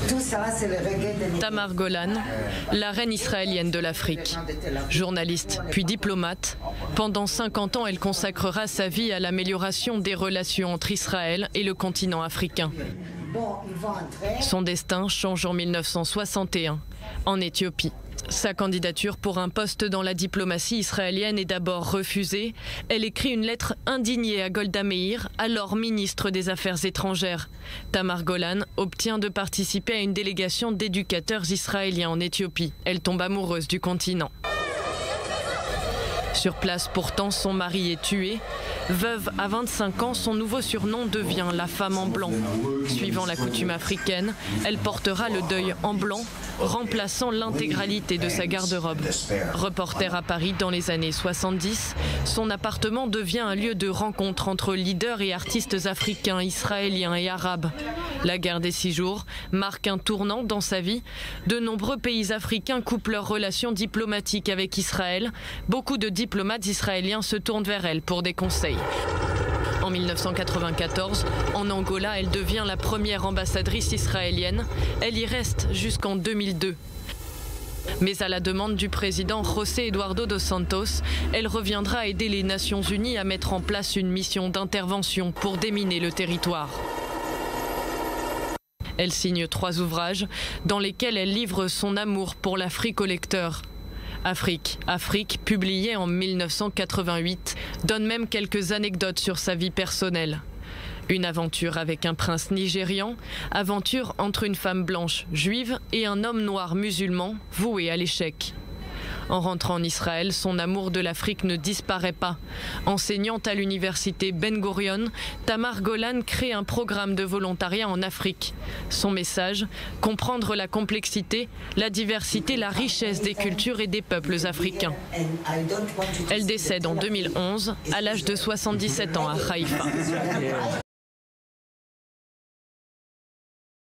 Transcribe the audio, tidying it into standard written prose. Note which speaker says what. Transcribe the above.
Speaker 1: Tout ça, c'est le reggae de
Speaker 2: Tamar Golan, la reine israélienne de l'Afrique. Journaliste puis diplomate, pendant 50 ans, elle consacrera sa vie à l'amélioration des relations entre Israël et le continent africain. Son destin change en 1961, en Éthiopie. Sa candidature pour un poste dans la diplomatie israélienne est d'abord refusée. Elle écrit une lettre indignée à Golda Meir, alors ministre des Affaires étrangères. Tamar Golan obtient de participer à une délégation d'éducateurs israéliens en Éthiopie. Elle tombe amoureuse du continent. Sur place, pourtant, son mari est tué. Veuve à 25 ans, son nouveau surnom devient la femme en blanc. Suivant la coutume africaine, elle portera le deuil en blanc, remplaçant l'intégralité de sa garde-robe. Reporter à Paris dans les années 70, son appartement devient un lieu de rencontre entre leaders et artistes africains, israéliens et arabes. La guerre des 6 jours marque un tournant dans sa vie. De nombreux pays africains coupent leurs relations diplomatiques avec Israël. Beaucoup de diplomates israéliens se tournent vers elle pour des conseils. En 1994, en Angola, elle devient la première ambassadrice israélienne. Elle y reste jusqu'en 2002. Mais à la demande du président José Eduardo dos Santos, elle reviendra aider les Nations Unies à mettre en place une mission d'intervention pour déminer le territoire. Elle signe 3 ouvrages dans lesquels elle livre son amour pour l'Afrique au lecteur. Afrique, publié en 1988, donne même quelques anecdotes sur sa vie personnelle. Une aventure avec un prince nigérian, aventure entre une femme blanche juive et un homme noir musulman voué à l'échec. En rentrant en Israël, son amour de l'Afrique ne disparaît pas. Enseignante à l'université Ben Gurion, Tamar Golan crée un programme de volontariat en Afrique. Son message, comprendre la complexité, la diversité, la richesse des cultures et des peuples africains. Elle décède en 2011 à l'âge de 77 ans à Haïfa.